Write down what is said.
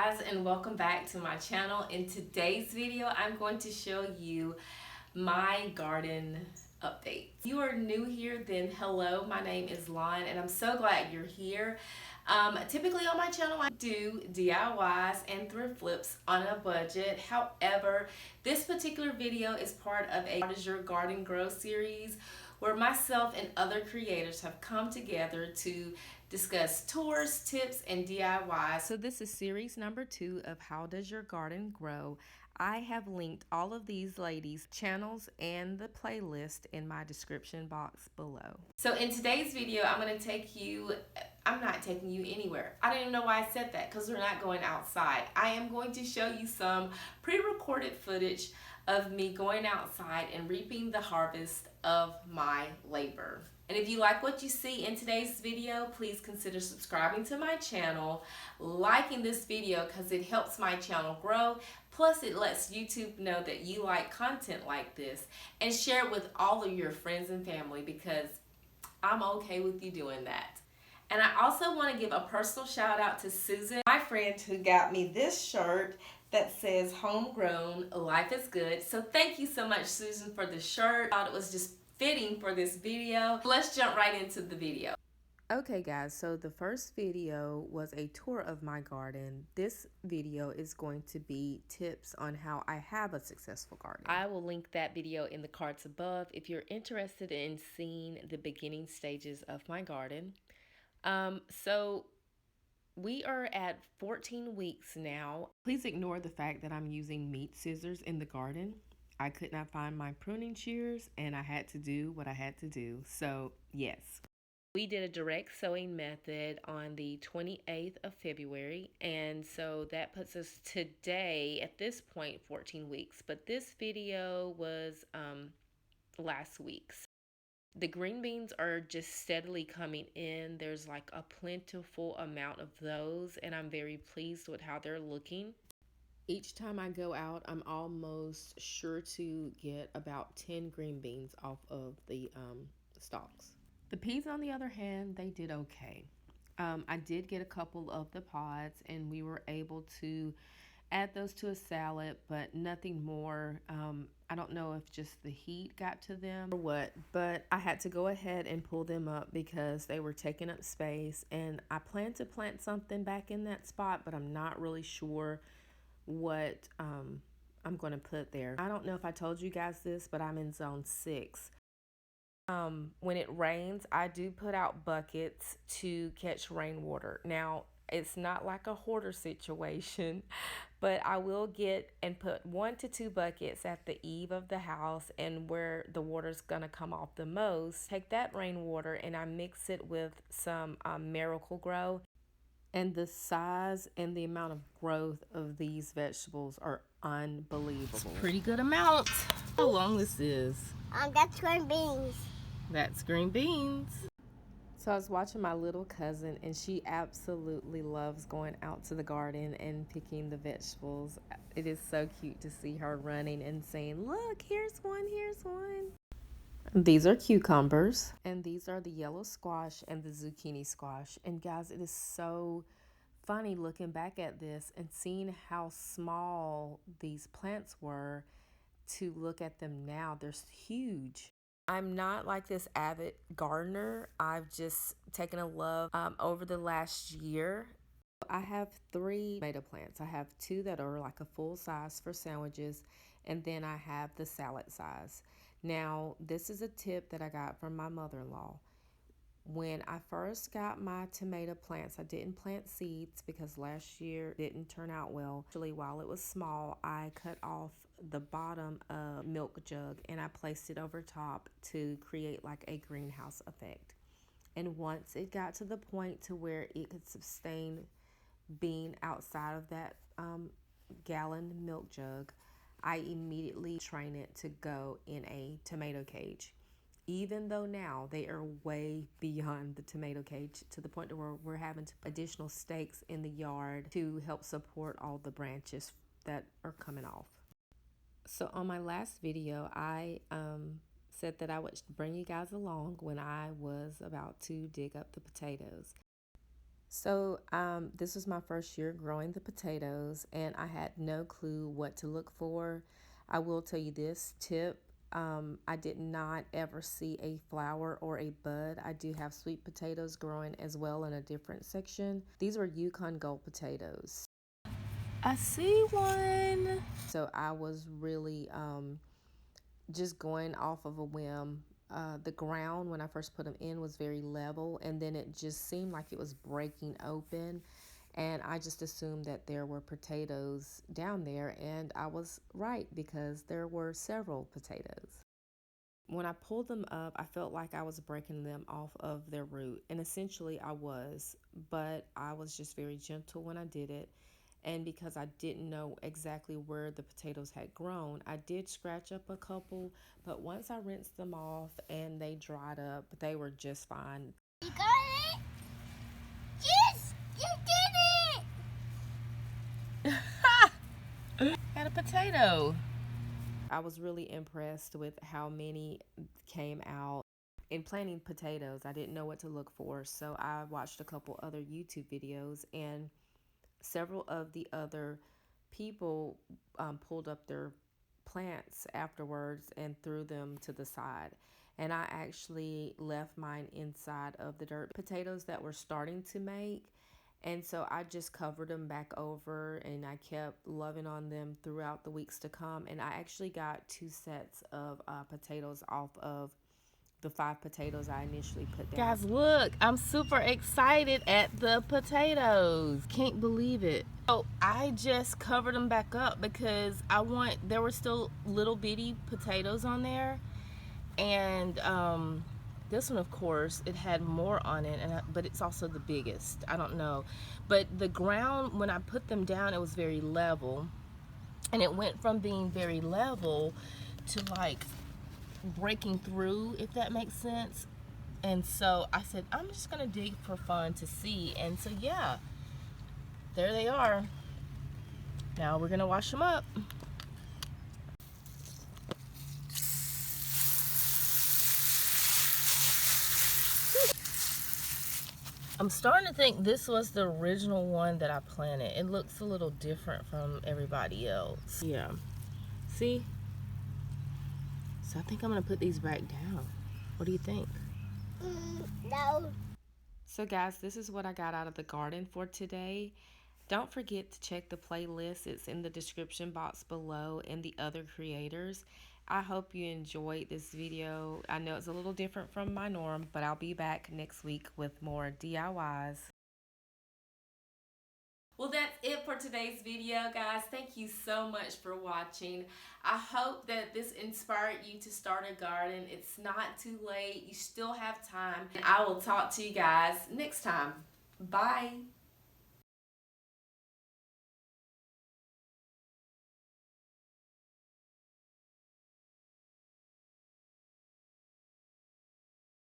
guys, and welcome back to my channel. In today's video, I'm going to show you my garden update. If you are new here, then hello, my name is Lon and I'm so glad you're here. Typically on my channel I do DIYs and thrift flips on a budget. However, this particular video is part of a How Does Your Garden Grow series where myself and other creators have come together to discuss tours, tips, and DIYs. So this is series number 2 of How Does Your Garden Grow. I have linked all of these ladies' channels and the playlist in my description box below. So in today's video, I'm not taking you anywhere. I don't even know why I said that because we're not going outside. I am going to show you some pre-recorded footage of me going outside and reaping the harvest of my labor. And if you like what you see in today's video, please consider subscribing to my channel, liking this video because it helps my channel grow. Plus, it lets YouTube know that you like content like this, and share it with all of your friends and family because I'm okay with you doing that. And I also want to give a personal shout out to Susan, my friend who got me this shirt that says homegrown, life is good. So thank you so much, Susan, for the shirt. I thought it was just fitting for this video. Let's jump right into the video. Okay guys, so the first video was a tour of my garden. This video is going to be tips on how I have a successful garden. I will link that video in the cards above if you're interested in seeing the beginning stages of my garden. So we are at 14 weeks now. Please ignore the fact that I'm using meat scissors in the garden. I could not find my pruning shears and I had to do what I had to do. So yes. We did a direct sowing method on the 28th of February, and so that puts us today, at this point, 14 weeks. But this video was last week's. The green beans are just steadily coming in. There's like a plentiful amount of those, and I'm very pleased with how they're looking. Each time I go out, I'm almost sure to get about 10 green beans off of the stalks. The peas, on the other hand, they did okay. I did get a couple of the pods, and we were able to add those to a salad, but nothing more. I don't know if just the heat got to them or what, but I had to go ahead and pull them up because they were taking up space, and I plan to plant something back in that spot, but I'm not really sure what I'm going to put there. I don't know if I told you guys this, but I'm in zone 6. When it rains, I do put out buckets to catch rainwater. Now, it's not like a hoarder situation, but I will get and put 1 to 2 buckets at the eave of the house and where the water's gonna come off the most. Take that rainwater and I mix it with some Miracle-Gro, and the size and the amount of growth of these vegetables are unbelievable. It's a pretty good amount. How long this is? That's green beans. That's green beans. So I was watching my little cousin, and she absolutely loves going out to the garden and picking the vegetables. It is so cute to see her running and saying, "Look, here's one, here's one." These are cucumbers, and these are the yellow squash and the zucchini squash. And guys, it is so funny looking back at this and seeing how small these plants were to look at them now. They're huge. I'm not like this avid gardener. I've just taken a love over the last year. I have 3 tomato plants. I have 2 that are like a full size for sandwiches, and then I have the salad size. Now, this is a tip that I got from my mother-in-law. When I first got my tomato plants, I didn't plant seeds because last year didn't turn out well. Actually, while it was small, I cut off the bottom milk jug and I placed it over top to create like a greenhouse effect. And once it got to the point to where it could sustain being outside of that gallon milk jug, I immediately trained it to go in a tomato cage. Even though now they are way beyond the tomato cage to the point where we're having to put additional stakes in the yard to help support all the branches that are coming off. So on my last video, I said that I would bring you guys along when I was about to dig up the potatoes. So this was my first year growing the potatoes, and I had no clue what to look for. I will tell you this tip. I did not ever see a flower or a bud. I do have sweet potatoes growing as well in a different section. These were Yukon Gold potatoes. I see one. So I was really just going off of a whim. The ground when I first put them in was very level, and then it just seemed like it was breaking open, and I just assumed that there were potatoes down there, and I was right because there were several potatoes. When I pulled them up, I felt like I was breaking them off of their root, and essentially I was, but I was just very gentle when I did it. And because I didn't know exactly where the potatoes had grown, I did scratch up a couple, but once I rinsed them off and they dried up, they were just fine. You got it? Yes! You did it! Had a potato. I was really impressed with how many came out. In planting potatoes, I didn't know what to look for, so I watched a couple other YouTube videos, and several of the other people pulled up their plants afterwards and threw them to the side. And I actually left mine inside of the dirt potatoes that were starting to make. And so I just covered them back over, and I kept loving on them throughout the weeks to come. And I actually got 2 sets of potatoes off of the 5 potatoes I initially put down. Guys, look, I'm super excited at the potatoes. Can't believe it. So I just covered them back up because there were still little bitty potatoes on there. And this one, of course, it had more on it, but it's also the biggest. I don't know. But the ground, when I put them down, it was very level. And it went from being very level to like breaking through, if that makes sense. And so I said, I'm just gonna dig for fun to see. And so yeah, there they are. Now we're gonna wash them up. I'm starting to think this was the original one that I planted. It looks a little different from everybody else. Yeah, see? So I think I'm gonna put these back down. What do you think? No. So guys, this is what I got out of the garden for today. Don't forget to check the playlist. It's in the description box below, and the other creators. I hope you enjoyed this video. I know it's a little different from my norm, but I'll be back next week with more DIYs. Well, that's it for today's video, guys. Thank you so much for watching. I hope that this inspired you to start a garden. It's not too late. You still have time. And I will talk to you guys next time. Bye.